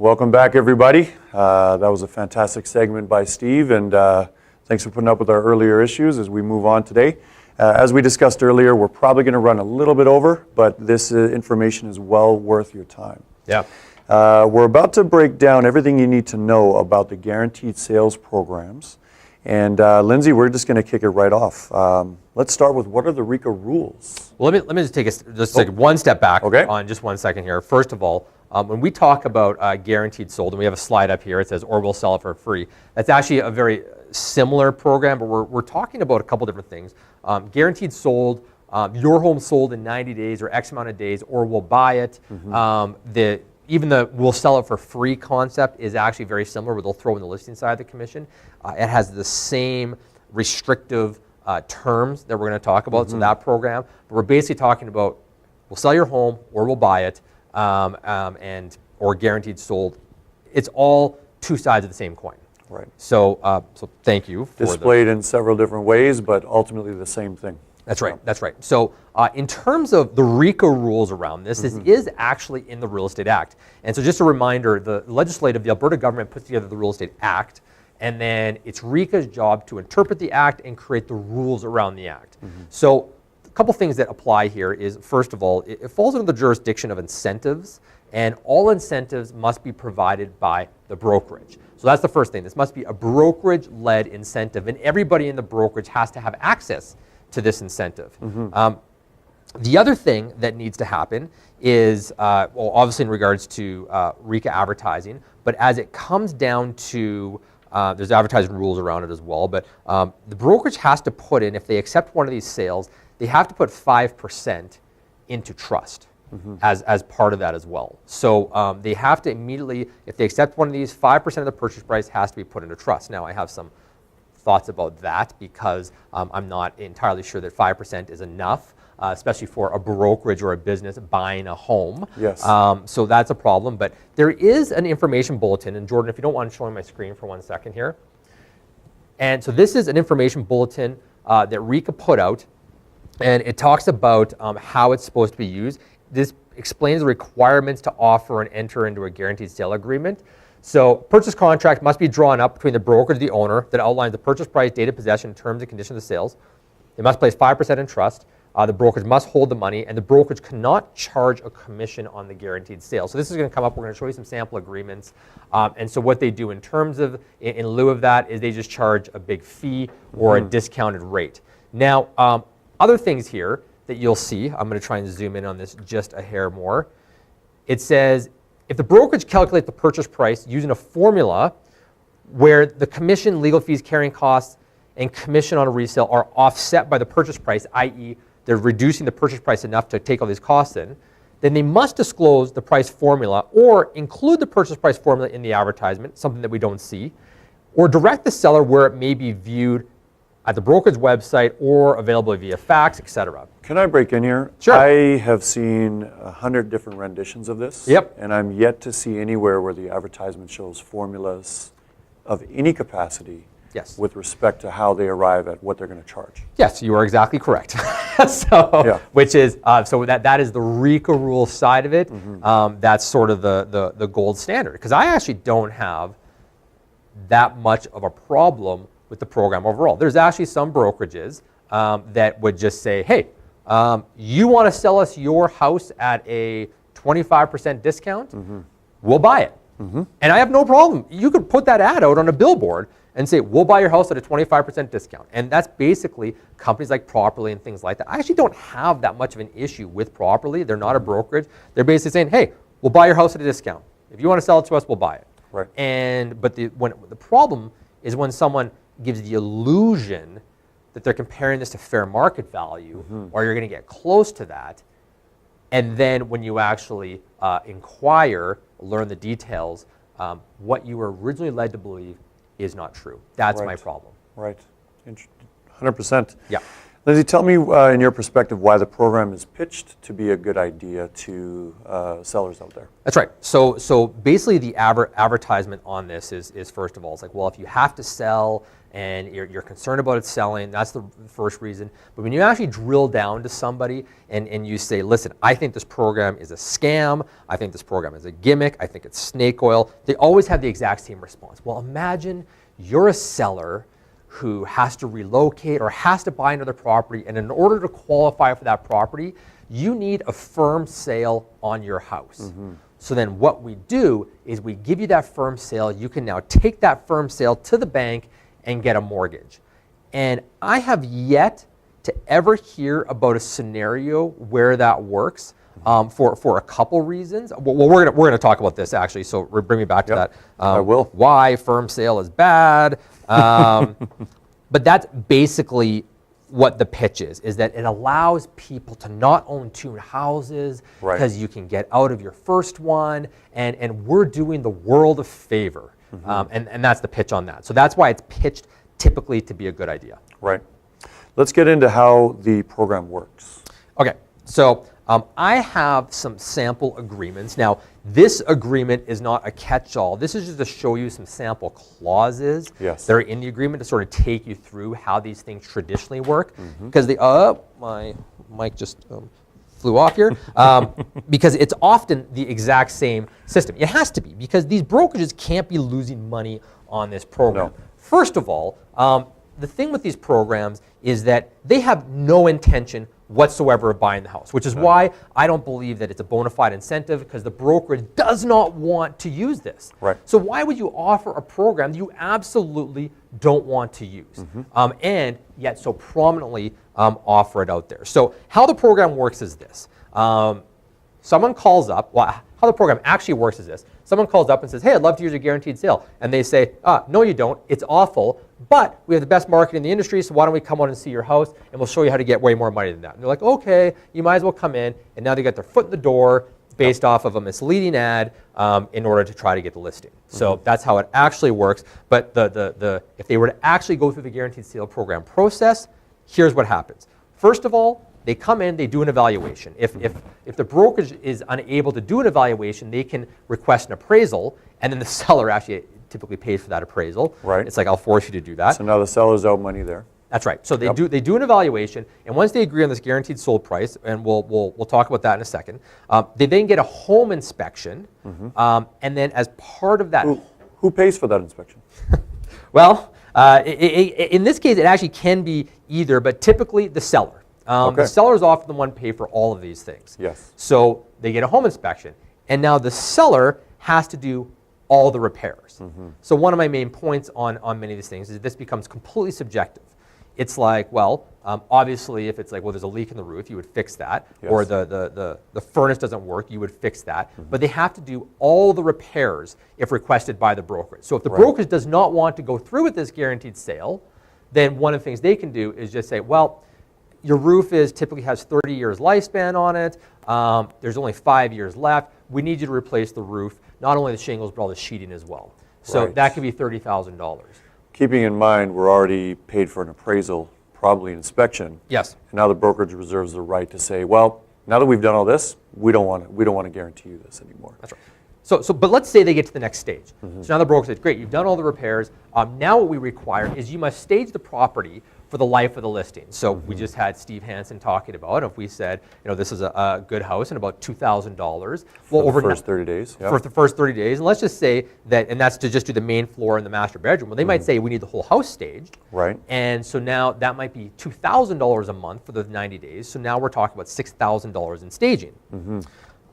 Welcome back, everybody. That was a fantastic segment by Steve, and thanks for putting up with our earlier issues as we move on today. As we discussed earlier, we're probably going to run a little bit over, but this information is well worth your time. Yeah. We're about to break down everything you need to know about the guaranteed sales programs. And Lindsey, we're just going to kick it right off. Let's start with, what are the RECA rules? Well, let me just take one step back on just 1 second here. First of all, when we talk about guaranteed sold, and we have a slide up here, it says, or we'll sell it for free. That's actually a very similar program, but we're talking about a couple different things. Guaranteed sold, your home sold in 90 days or X amount of days, or we'll buy it. Even the we'll sell it for free concept is actually very similar, where they'll throw in the listing side of the commission. It has the same restrictive terms that we're going to talk about, so that program. But we're basically talking about, we'll sell your home or we'll buy it, or guaranteed sold. It's all two sides of the same coin. Right. So, so thank you for displayed in several different ways, but ultimately the same thing. That's right. That's right. So in terms of the RECA rules around this, this is actually in the Real Estate Act. And so just a reminder, the Alberta government puts together the Real Estate Act, and then it's RECA's job to interpret the act and create the rules around the act. So a couple things that apply here is, first of all, it falls under the jurisdiction of incentives, and all incentives must be provided by the brokerage. So that's the first thing. This must be a brokerage-led incentive, and everybody in the brokerage has to have access to this incentive. The other thing that needs to happen is, well, obviously in regards to RECA advertising, but as it comes down to, there's advertising rules around it as well, but the brokerage has to put in, if they accept one of these sales, they have to put 5% into trust as part of that as well. So they have to immediately, if they accept one of these, 5% of the purchase price has to be put into trust. Now, I have some thoughts about that, because I'm not entirely sure that 5% is enough, especially for a brokerage or a business buying a home. Yes. So that's a problem. But there is an information bulletin, and Jordan, if you don't want to show me my screen for 1 second here. And so this is an information bulletin that RECA put out, and it talks about how it's supposed to be used. This explains the requirements to offer and enter into a guaranteed sale agreement. So purchase contract must be drawn up between the broker and the owner that outlines the purchase price, date of possession, terms and conditions of the sales. They must place 5% in trust. The brokerage must hold the money, and the brokerage cannot charge a commission on the guaranteed sale. So this is going to come up. We're going to show you some sample agreements. And so what they do in terms of, in lieu of that, is they just charge a big fee or a discounted rate. Now, other things here that you'll see, I'm going to try and zoom in on this just a hair more. It says, if the brokerage calculates the purchase price using a formula where the commission, legal fees, carrying costs, and commission on a resale are offset by the purchase price, i.e. they're reducing the purchase price enough to take all these costs in, then they must disclose the price formula or include the purchase price formula in the advertisement, something that we don't see, or direct the seller where it may be viewed at the brokerage website or available via fax, etc. Can I break in here? Sure. I have seen 100 different renditions of this. Yep. And I'm yet to see anywhere where the advertisement shows formulas of any capacity with respect to how they arrive at what they're going to charge. Yes, you are exactly correct. Which is, so that is the RECA rule side of it. That's sort of the gold standard. Because I actually don't have that much of a problem with the program overall. There's actually some brokerages that would just say, hey, you want to sell us your house at a 25% discount? We'll buy it. And I have no problem. You could put that ad out on a billboard and say, we'll buy your house at a 25% discount. And that's basically companies like Properly and things like that. I actually don't have that much of an issue with Properly. They're not a brokerage. They're basically saying, hey, we'll buy your house at a discount. If you want to sell it to us, we'll buy it. Right. But the problem is when someone gives the illusion that they're comparing this to fair market value, or you're going to get close to that, and then when you actually inquire, learn the details, what you were originally led to believe is not true. That's my problem. Right. 100%. Yeah. Lindsay, tell me in your perspective why the program is pitched to be a good idea to sellers out there. That's right. So basically the advertisement on this is first of all, it's like, well, if you have to sell and you're concerned about it selling, that's the first reason. But when you actually drill down to somebody and you say, listen, I think this program is a scam, I think this program is a gimmick, I think it's snake oil, they always have the exact same response. Well, imagine you're a seller who has to relocate or has to buy another property, and in order to qualify for that property, you need a firm sale on your house. So then what we do is we give you that firm sale. You can now take that firm sale to the bank and get a mortgage. And I have yet to ever hear about a scenario where that works for a couple reasons. Well, we're gonna talk about this actually, so bring me back to that. I will. Why firm sale is bad. But that's basically what the pitch is that it allows people to not own two houses because you can get out of your first one, and we're doing the world a favor. And that's the pitch on that. So that's why it's pitched typically to be a good idea. Right. Let's get into how the program works. Okay, so I have some sample agreements. Now, this agreement is not a catch-all. This is just to show you some sample clauses that are in the agreement to sort of take you through how these things traditionally work. Because my mic just flew off here. Because it's often the exact same system. It has to be, because these brokerages can't be losing money on this program. No. First of all, the thing with these programs is that they have no intention whatsoever of buying the house, which is why I don't believe that it's a bona fide incentive, because the brokerage does not want to use this. Right. So why would you offer a program that you absolutely don't want to use, and yet so prominently offer it out there? So how the program works is this. Someone calls up, well, how the program actually works is this. Someone calls up and says, hey, I'd love to use a guaranteed sale. And they say, no, you don't. It's awful, but we have the best market in the industry, so why don't we come out and see your house, and we'll show you how to get way more money than that. And they're like, okay, you might as well come in. And now they get their foot in the door based off of a misleading ad in order to try to get the listing. So that's how it actually works. But if they were to actually go through the guaranteed sale program process, here's what happens. First of all, they come in, they do an evaluation. If the brokerage is unable to do an evaluation, they can request an appraisal, and then the seller actually typically pays for that appraisal. Right. It's like, I'll force you to do that. So now the seller's out money there. That's right. So they do an evaluation, and once they agree on this guaranteed sold price, and we'll talk about that in a second, they then get a home inspection, and then as part of that, Who pays for that inspection? well, in this case, it actually can be either, but typically the seller. The seller is often the one pay for all of these things. Yes. So they get a home inspection, and now the seller has to do all the repairs. So one of my main points on many of these things is this becomes completely subjective. It's like, well, obviously if it's like, well, there's a leak in the roof, you would fix that, or the furnace doesn't work, you would fix that. But they have to do all the repairs if requested by the brokerage. So if the brokerage does not want to go through with this guaranteed sale, then one of the things they can do is just say, well, your roof typically has 30 years lifespan on it. There's only 5 years left. We need you to replace the roof, not only the shingles, but all the sheeting as well. So that could be $30,000. Keeping in mind, we're already paid for an appraisal, probably an inspection. Yes. And now the brokerage reserves the right to say, well, now that we've done all this, we don't want to guarantee you this anymore. That's right. But let's say they get to the next stage. So now the broker says, great, you've done all the repairs. Now what we require is you must stage the property for the life of the listing. So we just had Steve Hansen talking about, if we said, this is a good house and about $2,000. Well, For the first 30 days. For the first 30 days. And let's just say that, and that's to just do the main floor and the master bedroom. Well, they might say we need the whole house staged. Right. And so now that might be $2,000 a month for the 90 days. So now we're talking about $6,000 in staging.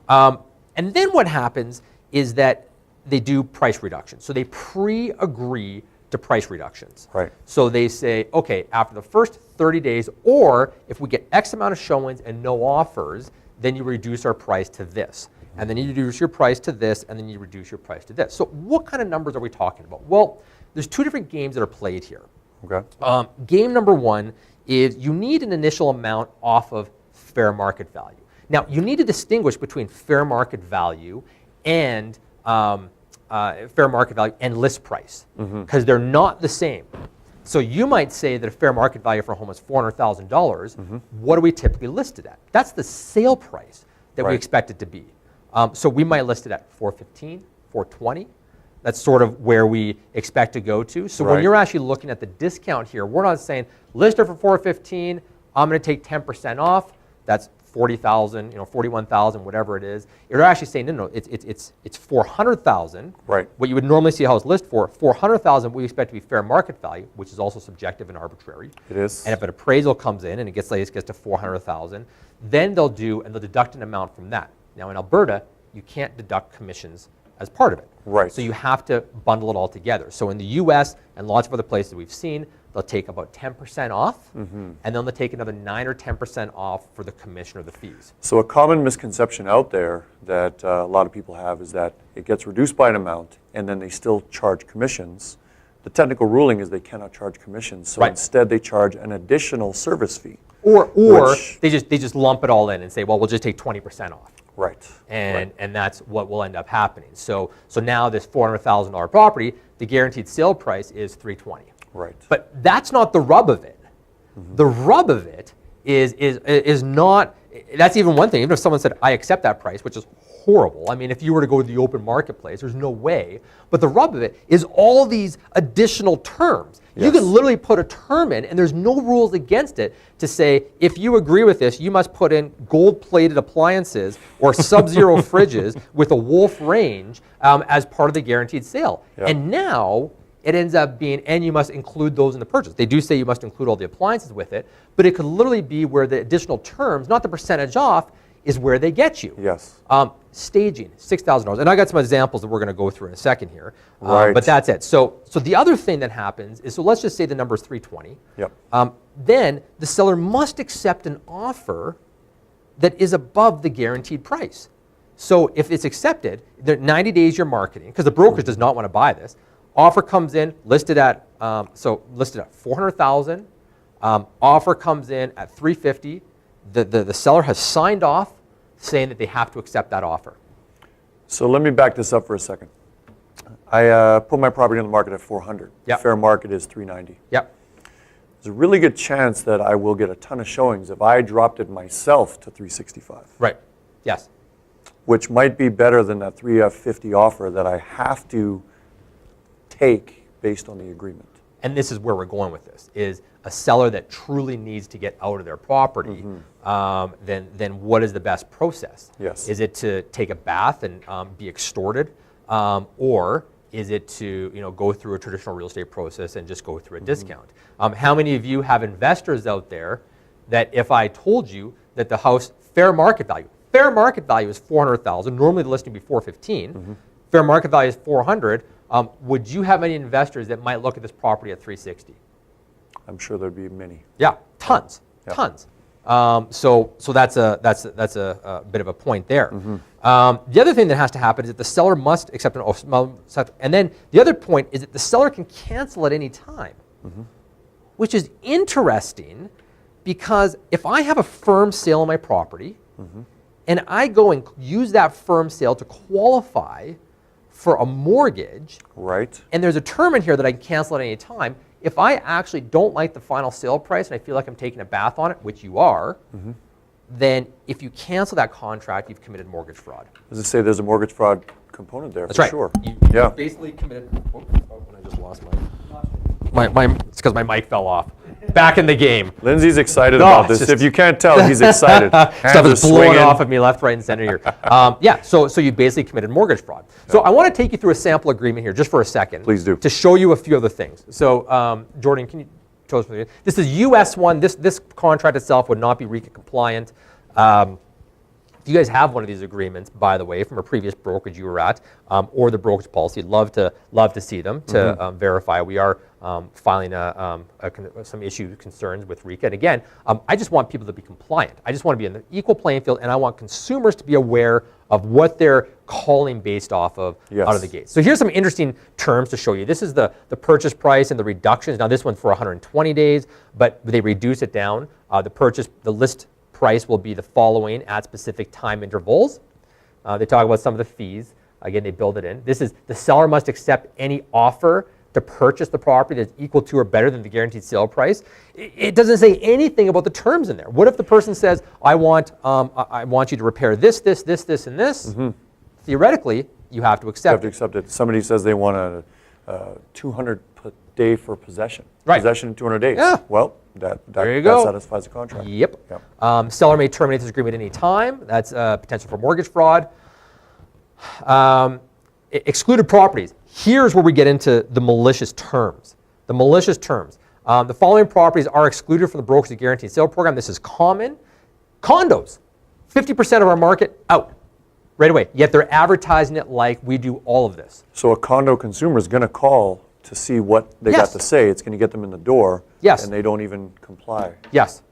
And then what happens is that they do price reduction. So they pre-agree to price reductions. Right. So they say, okay, after the first 30 days, or if we get X amount of showings and no offers, then you reduce our price to this. And then you reduce your price to this, and then you reduce your price to this. So what kind of numbers are we talking about? Well, there's two different games that are played here. Okay. Game number one is you need an initial amount off of fair market value. Now, you need to distinguish between fair market value and fair market value and list price, because they're not the same. So you might say that a fair market value for a home is $400,000. What do we typically list it at? That's the sale price that we expect it to be. So we might list it at $415,000, $420,000. That's sort of where we expect to go to. So when you're actually looking at the discount here, we're not saying list it for $415,000. I'm going to take 10% off. That's $40,000, $41,000, whatever it is. You're actually saying no, it's $400,000. Right. What you would normally see a house list for $400,000, we expect to be fair market value, which is also subjective and arbitrary. It is. And if an appraisal comes in and it gets to $400,000, then they'll deduct an amount from that. Now in Alberta, you can't deduct commissions as part of it. Right. So you have to bundle it all together. So in the US and lots of other places we've seen, they'll take about 10% off, and then they'll take another 9 or 10% off for the commission or the fees. So a common misconception out there that a lot of people have is that it gets reduced by an amount, and then they still charge commissions. The technical ruling is they cannot charge commissions, so instead they charge an additional service fee. Or they just lump it all in and say, well, we'll just take 20% off. Right. And that's what will end up happening. So now this $400,000 property, the guaranteed sale price is $320,000. Right. But that's not the rub of it. The rub of it is not, that's even one thing. Even if someone said, I accept that price, which is horrible. I mean, if you were to go to the open marketplace, there's no way. But the rub of it is all these additional terms. Yes. You can literally put a term in, and there's no rules against it to say, if you agree with this, you must put in gold-plated appliances or sub-zero fridges with a Wolf range as part of the guaranteed sale. Yep. And now, it ends up being, and you must include those in the purchase. They do say you must include all the appliances with it, but it could literally be where the additional terms, not the percentage off, is where they get you. Yes. Staging, $6,000. And I got some examples that we're going to go through in a second here. Right. But that's it. So the other thing that happens is, so let's just say the number is $320,000. Yep. Then the seller must accept an offer that is above the guaranteed price. So if it's accepted, 90 days you're marketing, because the broker does not want to buy this. Offer comes in, listed at $400,000. Offer comes in at $350,000. The seller has signed off saying that they have to accept that offer. So let me back this up for a second. I put my property on the market at $400,000. Yep. Fair market is $390,000. Yep. There's a really good chance that I will get a ton of showings if I dropped it myself to $365,000. Right. Yes. Which might be better than that $350,000 offer that I have to take based on the agreement. And this is where we're going with this, is a seller that truly needs to get out of their property, then what is the best process? Yes. Is it to take a bath and be extorted, or is it to go through a traditional real estate process and just go through a discount? How many of you have investors out there that if I told you that the house fair market value is $400,000, normally the listing would be $415,000, fair market value is $400,000, would you have any investors that might look at this property at $360,000? I'm sure there'd be many. Yeah, tons, Yeah. tons. So that's a bit of a point there. The other thing that has to happen is that the seller must accept an offer, and then the other point is that the seller can cancel at any time, which is interesting because if I have a firm sale on my property and I go and use that firm sale to qualify for a mortgage, Right. and there's a term in here that I can cancel at any time, if I actually don't like the final sale price and I feel like I'm taking a bath on it, which you are, then if you cancel that contract, you've committed mortgage fraud. As I say, there's a mortgage fraud component there. That's for right. Sure. You Yeah. basically committed. Oh, and I just lost my. It's because my mic fell off. Back in the game. Lindsay's excited about this. If you can't tell, he's excited. Stuff Hands is are blowing swinging. off of me left, right, and center here. Yeah, so you basically committed mortgage fraud. So I want to take you through a sample agreement here just for a second. Please do. To show you a few other things. So Jordan, can you show us? This is US one. This contract itself would not be RECA compliant. If you guys have one of these agreements, by the way, from a previous brokerage you were at, or the brokerage policy, I'd love to see them to verify. We are filing some issue concerns with RECA. And again, I just want people to be compliant. I just want to be in the equal playing field, and I want consumers to be aware of what they're calling based off of out of the gate. So here's some interesting terms to show you. This is the purchase price and the reductions. Now this one's for 120 days, but they reduce it down. The list price will be the following at specific time intervals. They talk about some of the fees. Again, they build it in. This is the seller must accept any offer to purchase the property that's equal to or better than the guaranteed sale price, it doesn't say anything about the terms in there. What if the person says, I want you to repair this, and this? Theoretically, you have to accept You have to accept it. Somebody says they want a 200 per day for possession. Right. Possession in 200 days. Yeah. Well, that There you go. satisfies the contract. Yep. Yep. Seller may terminate this agreement at any time. That's potential for mortgage fraud. Excluded properties. Here's where we get into the malicious terms. The malicious terms. The following properties are excluded from the broker's guaranteed sale program. This is common. Condos. 50% of our market out right away. Yet they're advertising it like we do all of this. So a condo consumer is going to call to see what they got to say. It's going to get them in the door. Yes. And they don't even comply. Yes,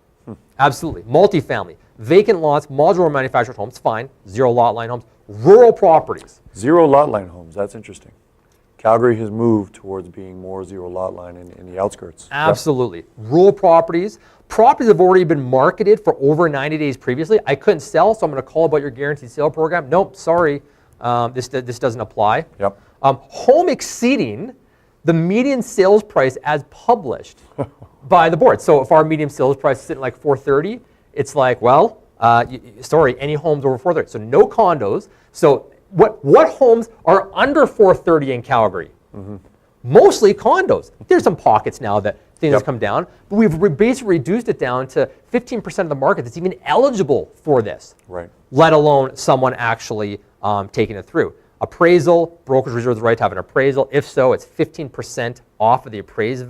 absolutely. Multifamily, vacant lots, modular manufactured homes, fine. 0 lot line homes. Rural properties. 0 lot line homes. That's interesting. Calgary has moved towards being more 0 lot line in the outskirts. Absolutely. Yep. Rural properties. Properties have already been marketed for over 90 days previously. I couldn't sell, so I'm going to call about your guaranteed sale program. Nope, sorry, this doesn't apply. Yep. Home exceeding the median sales price as published by the board. So if our median sales price is sitting like 430, it's like, well, sorry, any homes over 430. So no condos. So what homes are under 430 in Calgary? Mostly condos. There's some pockets now that things have come down, but we've basically reduced it down to 15% of the market that's even eligible for this, Right. let alone someone actually taking it through. Appraisal, brokers reserve the right to have an appraisal. If so, it's 15% off of the appraised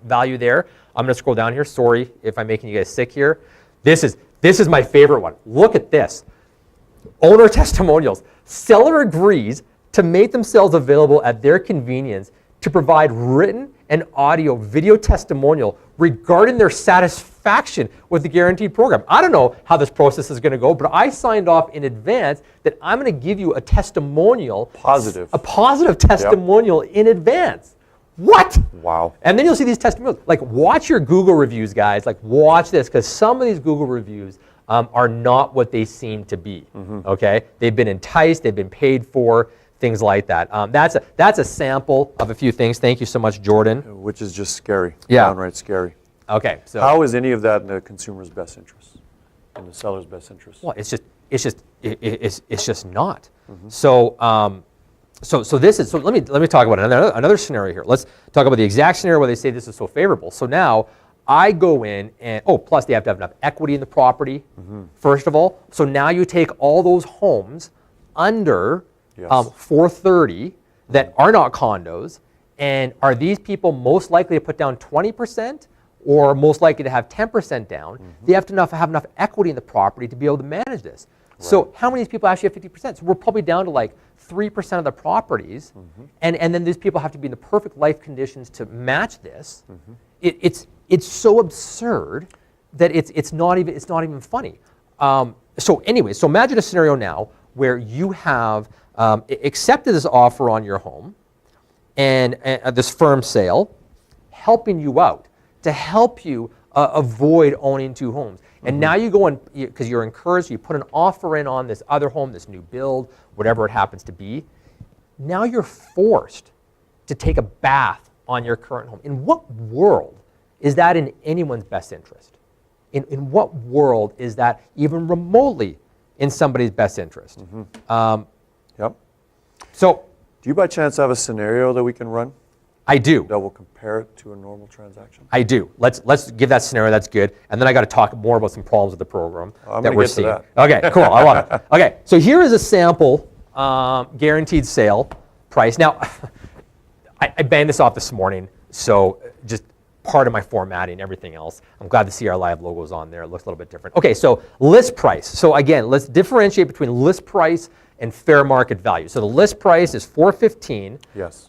value there. I'm going to scroll down here. Sorry if I'm making you guys sick here. This is my favorite one. Look at this. Owner testimonials. Seller agrees to make themselves available at their convenience to provide written and audio video testimonial regarding their satisfaction with the guaranteed program. I don't know how this process is going to go, but I signed off in advance that I'm going to give you a testimonial. Positive. A positive testimonial in advance. What? Wow. And then you'll see these testimonials. Like, watch your Google reviews, guys. Like, watch this, because some of these Google reviews are not what they seem to be. Okay? They've been enticed. They've been paid for. Things like that. That's a sample of a few things. Thank you so much, Jordan. Which is just scary. Yeah. Downright scary. Okay. So how is any of that in the consumer's best interest? In the seller's best interest? well, it's just not. So this is let me talk about another scenario here. Let's talk about the exact scenario where they say this is so favorable. So now I go in and plus they have to have enough equity in the property. First of all, so now you take all those homes under 430 that are not condos, and are these people most likely to put down 20% or most likely to have 10% down? They have to have enough equity in the property to be able to manage this. Right. So how many of these people actually have 50%? So we're probably down to like 3% of the properties, and then these people have to be in the perfect life conditions to match this. It's so absurd that it's not even funny. So anyway, so imagine a scenario now where you have accepted this offer on your home and this firm sale, helping you out to help you avoid owning 2 homes. And now you go and, because you're encouraged, you put an offer in on this other home, this new build, whatever it happens to be. Now you're forced to take a bath on your current home. In what world is that in anyone's best interest? In what world is that even remotely in somebody's best interest? Yep. So, do you by chance have a scenario that we can run I do. that will compare it to a normal transaction? I do. Let's give that scenario. That's good. And then I got to talk more about some problems with the program that we're seeing. To Okay, cool. I love it. Okay, so here is a sample guaranteed sale price. Now, I banged this off this morning, so just part of my formatting and everything else. I'm glad to see our live logos on there. It looks a little bit different. Okay, so list price. So again, let's differentiate between list price and fair market value. So the list price is $415. Yes.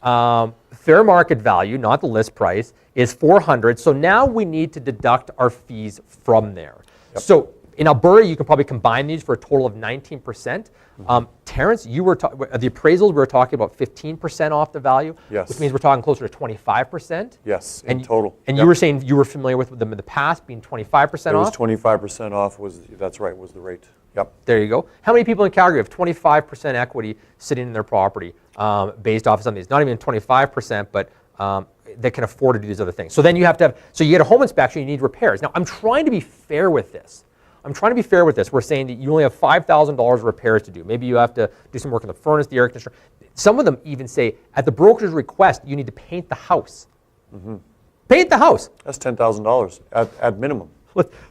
Fair market value, not the list price, is $400. So now we need to deduct our fees from there. Yep. So In Alberta, you can probably combine these for a total of 19%. Terence, you were the appraisals, we were talking about 15% off the value, Yes. which means we're talking closer to 25%. Yes, in total. And Yep. you were saying you were familiar with them in the past being 25% It was off? 25% off, that's right, was the rate. Yep. There you go. How many people in Calgary have 25% equity sitting in their property based off of some of these? Not even 25%, but that can afford to do these other things. So then you have to have, so you get a home inspection, you need repairs. Now, I'm trying to be fair with this. We're saying that you only have $5,000 of repairs to do. Maybe you have to do some work on the furnace, the air conditioner. Some of them even say, at the broker's request, you need to paint the house. Paint the house. That's $10,000 at minimum.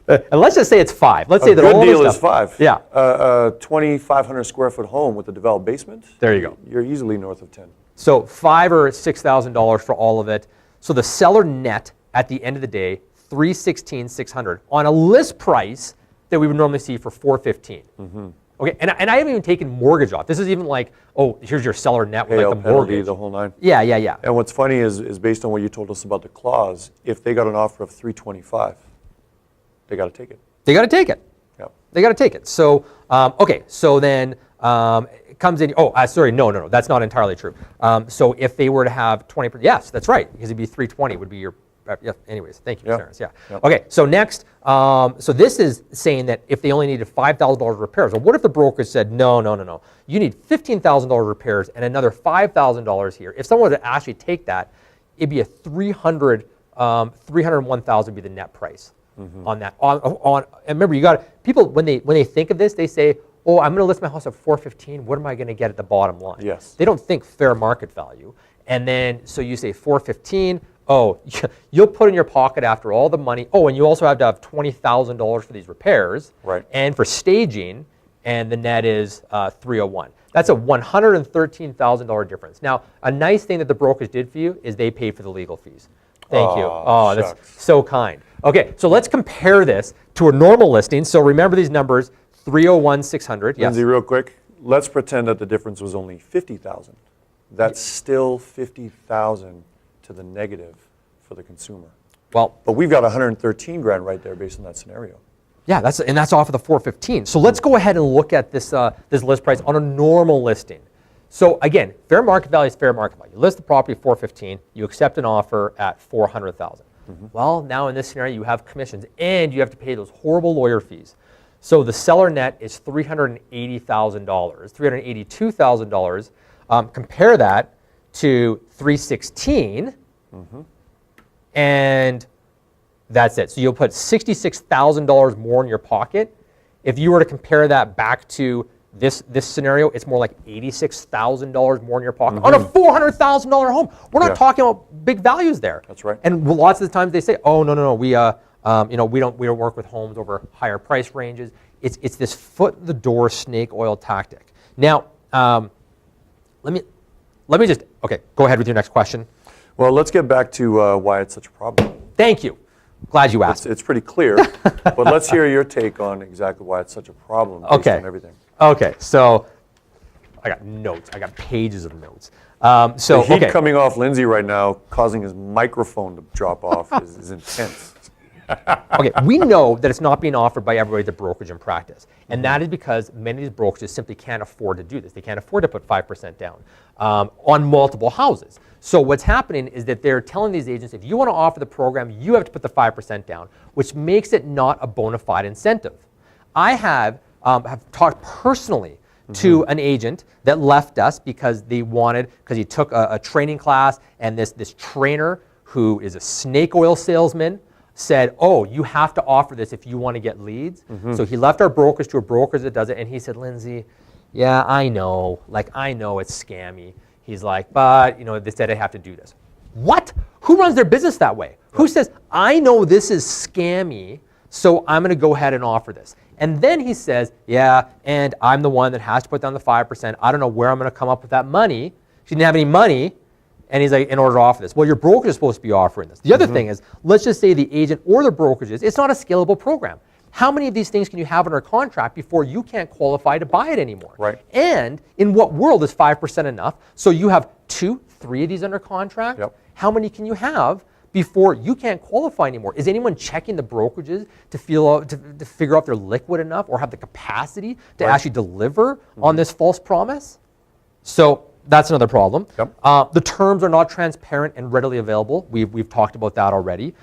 And let's just say it's 5. Let's say that good all deal this is stuff, 5. Yeah. A 2,500 square foot home with a developed basement. There you go. You're easily north of 10. So $5,000 or $6,000 for all of it. So the seller net at the end of the day, $316,600 on a list price that we would normally see for $415,000. Okay, and I haven't even taken mortgage off. This is even like, oh, here's your seller net with like the penalty, mortgage. the whole nine. Yeah, yeah, yeah. And what's funny is based on what you told us about the clause, if they got an offer of $325,000, they got to take it. They got to take it. Yep. They got to take it. So, okay, so then it comes in, sorry, no, that's not entirely true. So if they were to have 20%, yes, that's right, because it'd be 320 would be your, yeah, anyways, thank you, Terence, yeah. Yep. Okay, so next, so this is saying that if they only needed $5,000 repairs, well, what if the broker said, no, you need $15,000 repairs and another $5,000 here. If someone were to actually take that, it'd be a $301,000 would be the net price. On that, and remember, you got people when they think of this, they say, "Oh, I'm going to list my house at $415. What am I going to get at the bottom line?" Yes. They don't think fair market value, and then so you say $415. Oh, you'll put in your pocket after all the money. Oh, and you also have to have $20,000 for these repairs, right? And for staging, and the net is $301. That's a $113,000 difference. Now, a nice thing that the brokers did for you is they paid for the legal fees. Thank you. Oh, shucks. That's so kind. Okay, so let's compare this to a normal listing. So remember these numbers, 301,600. Yes. Lindsay, real quick, let's pretend that the difference was only $50,000. That's still $50,000 to the negative for the consumer. Well, but we've got $113,000 right there based on that scenario. Yeah, that's off of the 415. So let's go ahead and look at this this list price on a normal listing. So again, fair market value is fair market value. You list the property at 415, you accept an offer at 400,000. Well, now in this scenario, you have commissions and you have to pay those horrible lawyer fees. So the seller net is $380,000, $382,000. Compare that to 316, and that's it. So you'll put $66,000 more in your pocket. If you were to compare that back to this scenario, it's more like $86,000 more in your pocket on a $400,000 home. We're not talking about big values there. That's right. And lots of the times they say, "Oh, no, we we don't work with homes over higher price ranges." It's this foot in the door snake oil tactic. Now, let me just go ahead with your next question. Well, let's get back to why it's such a problem. Thank you. Glad you asked. It's pretty clear, but let's hear your take on exactly why it's such a problem based on everything. Okay, so I got notes. I got pages of notes. The heat coming off Lindsay right now, causing his microphone to drop off, is intense. Okay, we know that it's not being offered by everybody at the brokerage in practice. And that is because many of these brokerages simply can't afford to do this. They can't afford to put 5% down on multiple houses. So what's happening is that they're telling these agents, if you want to offer the program, you have to put the 5% down, which makes it not a bona fide incentive. I have talked personally to an agent that left us because he took a training class, and this trainer who is a snake oil salesman said, "Oh, you have to offer this if you want to get leads." So he left our brokers to a broker that does it, and he said, "Lindsay, yeah, I know it's scammy." He's like, "But they said I have to do this." What? Who runs their business that way? Who says, "I know this is scammy, so I'm going to go ahead and offer this"? And then he says, "Yeah, and I'm the one that has to put down the 5%. I don't know where I'm going to come up with that money." She didn't have any money. And he's like, "In order to offer this." Well, your broker is supposed to be offering this. The other thing is, let's just say the agent or the brokerage it's not a scalable program. How many of these things can you have under contract before you can't qualify to buy it anymore? Right. And in what world is 5% enough? So you have 2, 3 of these under contract. Yep. How many can you have before you can't qualify anymore. Is anyone checking the brokerages to figure out if they're liquid enough or have the capacity to actually deliver on this false promise? So that's another problem. Yep. The terms are not transparent and readily available. We've talked about that already.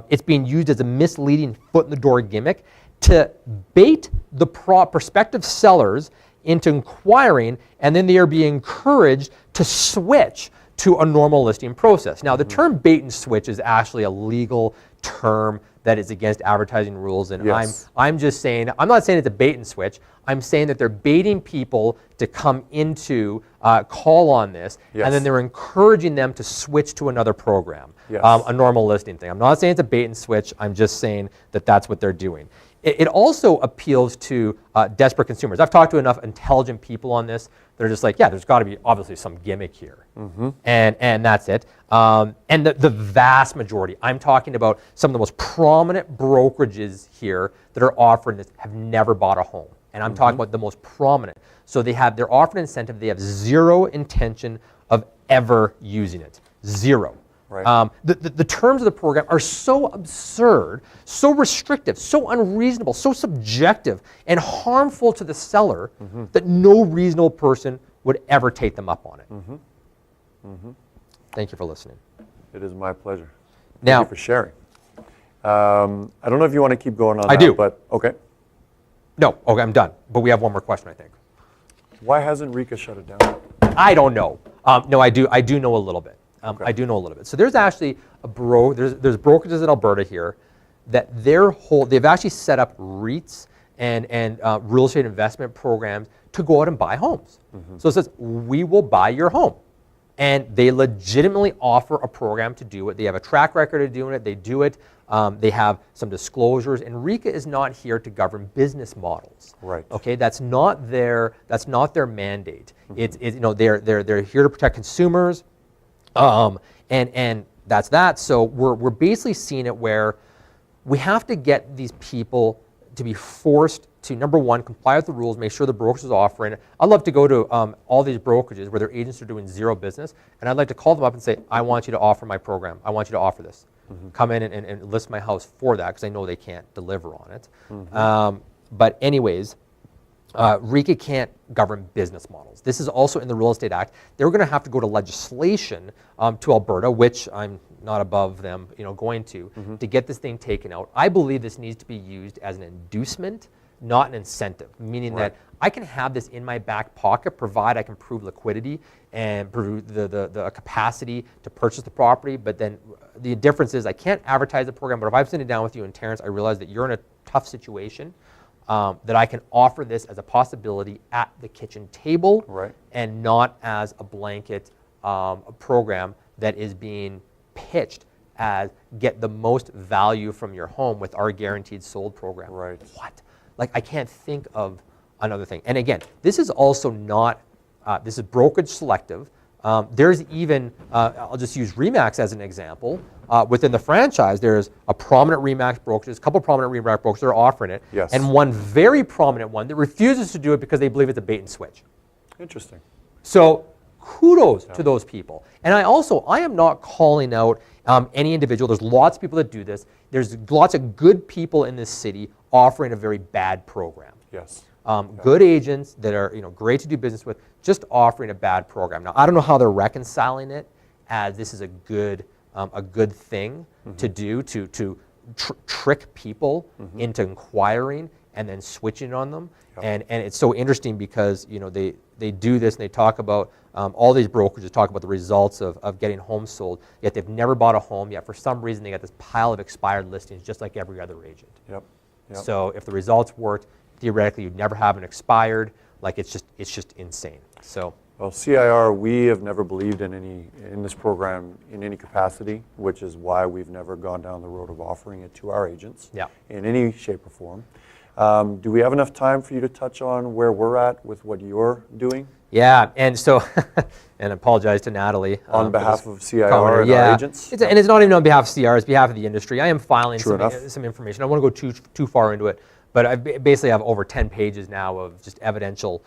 It's being used as a misleading foot in the door gimmick to bait the prospective sellers into inquiring, and then they are being encouraged to switch to a normal listing process. Now, the term bait and switch is actually a legal term that is against advertising rules, and I'm just saying, I'm not saying it's a bait and switch, I'm saying that they're baiting people to come into, call on this, and then they're encouraging them to switch to another program, a normal listing thing. I'm not saying it's a bait and switch, I'm just saying that that's what they're doing. It also appeals to desperate consumers. I've talked to enough intelligent people on this. They're just like, yeah, there's got to be obviously some gimmick here, and that's it. And the vast majority, I'm talking about some of the most prominent brokerages here that are offering this have never bought a home, and I'm talking about the most prominent. So they're offering an incentive. They have zero intention of ever using it, zero. Right. The terms of the program are so absurd, so restrictive, so unreasonable, so subjective, and harmful to the seller that no reasonable person would ever take them up on it. Thank you for listening. It is my pleasure. Now, Thank you for sharing. I don't know if you want to keep going on that. I do. But okay. No, okay, I'm done. But we have one more question, I think. Why hasn't RECA shut it down? I don't know. No, I do know a little bit. I do know a little bit. So there's actually there's brokerages in Alberta here that they've actually set up REITs and real estate investment programs to go out and buy homes. So it says, we will buy your home. And they legitimately offer a program to do it. They have a track record of doing it. They do it. They have some disclosures. And RECA is not here to govern business models. Right. Okay. That's not their mandate. It's they're here to protect consumers. And that's that. So we're basically seeing it where we have to get these people to be forced to, number one, comply with the rules, make sure the brokers is offering it. I'd love to go to all these brokerages where their agents are doing zero business, and I'd like to call them up and say, I want you to offer my program. I want you to offer this. Come in and list my house for that, because I know they can't deliver on it. But anyways, RECA can't govern business models. This is also in the Real Estate Act. They're going to have to go to legislation to Alberta, which I'm not above them, going to get this thing taken out. I believe this needs to be used as an inducement, not an incentive, meaning that I can have this in my back pocket, provide I can prove liquidity and prove the capacity to purchase the property. But then the difference is I can't advertise the program, but if I'm sitting down with you and Terence, I realize that you're in a tough situation, that I can offer this as a possibility at the kitchen table, and not as a blanket program that is being pitched as get the most value from your home with our guaranteed sold program. What? Like, I can't think of another thing. And again, this is also not, this is brokerage selective. There's even, I'll just use RE/MAX as an example. Within the franchise, there's a prominent RE/MAX brokerage, a couple prominent RE/MAX brokers that are offering it, and one very prominent one that refuses to do it because they believe it's a bait and switch. Interesting. So kudos to those people. And I am not calling out any individual. There's lots of people that do this. There's lots of good people in this city offering a very bad program. Good agents that are great to do business with, just offering a bad program. Now, I don't know how they're reconciling it as this is a good thing to do to trick people into inquiring and then switching on them. And it's so interesting because they do this and they talk about all these brokerages talk about the results of getting homes sold, yet they've never bought a home, yet for some reason they got this pile of expired listings just like every other agent. So if the results worked, theoretically you'd never have an expired. Like, it's just insane. So well, CIR, we have never believed in this program in any capacity, which is why we've never gone down the road of offering it to our agents in any shape or form. Do we have enough time for you to touch on where we're at with what you're doing? Yeah, and so, and I apologize to Natalie. On behalf of CIR and our agents? And it's not even on behalf of CIR, it's behalf of the industry. I am filing some information. I don't want to go too far into it, but I basically have over 10 pages now of just evidential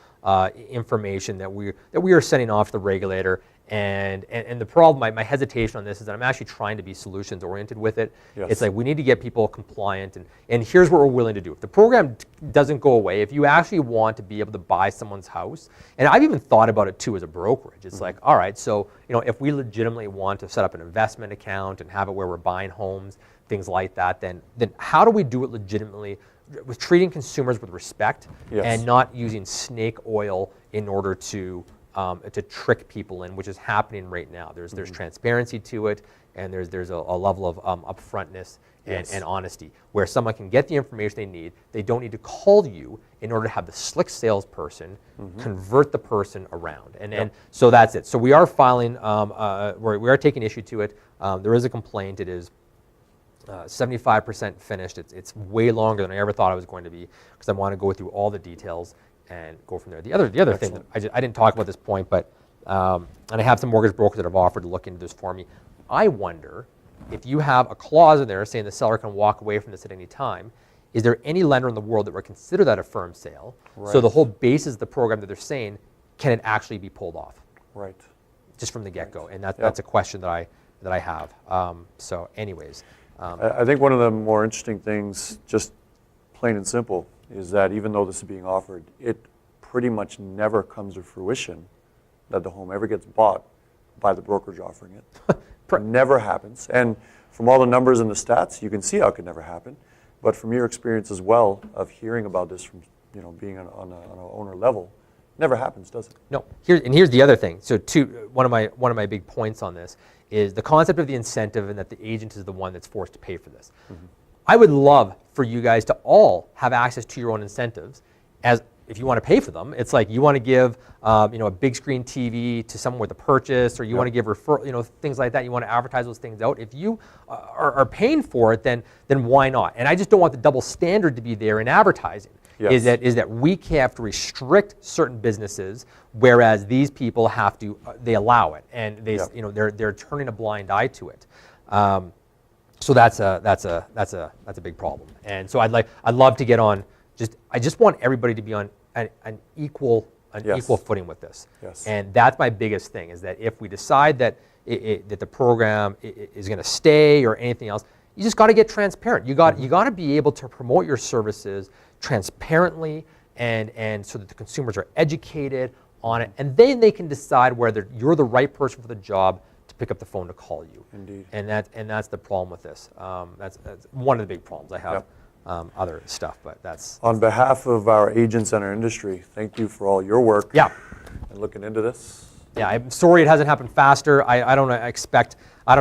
information that we are sending off to the regulator. And the problem, my hesitation on this is that I'm actually trying to be solutions oriented with it. Yes. It's like we need to get people compliant, and here's what we're willing to do. If the program doesn't go away, if you actually want to be able to buy someone's house, and I've even thought about it too as a brokerage. It's like, all right, so if we legitimately want to set up an investment account and have it where we're buying homes, things like that, then how do we do it legitimately with treating consumers with respect and not using snake oil in order to trick people in, which is happening right now. There's transparency to it, and there's a level of upfrontness and honesty, where someone can get the information they need. They don't need to call you in order to have the slick salesperson convert the person around. And so that's it. So we are filing, we are taking issue to it. There is a complaint. It is 75% finished. It's way longer than I ever thought it was going to be, because I want to go through all the details and go from there. The other thing that I didn't talk about this point, but and I have some mortgage brokers that have offered to look into this for me. I wonder if you have a clause in there saying the seller can walk away from this at any time. Is there any lender in the world that would consider that a firm sale? Right. So the whole basis of the program that they're saying, can it actually be pulled off? Right. Just from the get-go, and that's a question that I have. So, anyways. I think one of the more interesting things, just plain and simple, is that even though this is being offered, it pretty much never comes to fruition that the home ever gets bought by the brokerage offering it. Never happens. And from all the numbers and the stats, you can see how it could never happen. But from your experience as well of hearing about this from being on an owner level, never happens, does it? No. Here's the other thing. So one of my big points on this is the concept of the incentive, and that the agent is the one that's forced to pay for this. I would love for you guys to all have access to your own incentives, as if you want to pay for them. It's like you want to give a big screen TV to someone with a purchase, or you want to give referral, things like that. You want to advertise those things out. If you are paying for it, then why not? And I just don't want the double standard to be there in advertising. Yes. Is that we have to restrict certain businesses, whereas these people have to, they allow it, and they're turning a blind eye to it. So that's a big problem. And so I'd love to get on. I just want everybody to be on an equal footing with this. Yes. And that's my biggest thing, is that if we decide that that the program is going to stay or anything else, you just got to get transparent. You got to be able to promote your services transparently, and so that the consumers are educated on it, and then they can decide whether you're the right person for the job to pick up the phone to call you. Indeed. And that's the problem with this. That's one of the big problems. I have other stuff, but that's... On behalf of our agents and our industry, thank you for all your work. Yeah. And looking into this. Yeah, I'm sorry it hasn't happened faster. I don't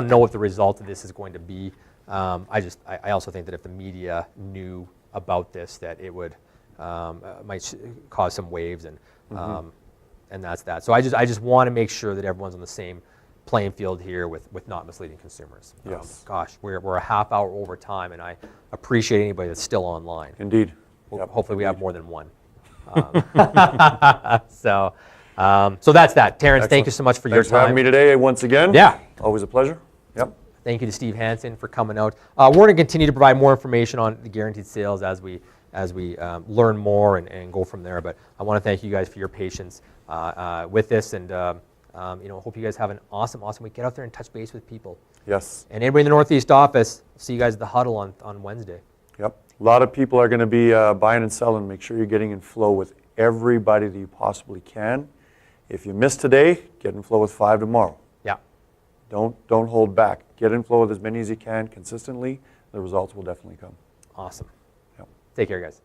know what the result of this is going to be. I also think that if the media knew about this, that it would might cause some waves, and that's that. So I just want to make sure that everyone's on the same playing field here with not misleading consumers. Yes. Gosh, we're a half hour over time, and I appreciate anybody that's still online. Indeed. Hopefully we have more than one. So that's that. Terrence, thank you so much for your time. Thanks for having me today once again. Yeah. Always a pleasure. Yep. Thank you to Steve Hansen for coming out. We're going to continue to provide more information on the guaranteed sales as we learn more and go from there. But I want to thank you guys for your patience with this, and hope you guys have an awesome week. Get out there and touch base with people. Yes. And anybody in the Northeast office, see you guys at the huddle on Wednesday. Yep. A lot of people are going to be buying and selling. Make sure you're getting in flow with everybody that you possibly can. If you miss today, get in flow with 5 tomorrow. Yeah. Don't hold back. Get in flow with as many as you can consistently. The results will definitely come. Awesome. Yep. Take care, guys.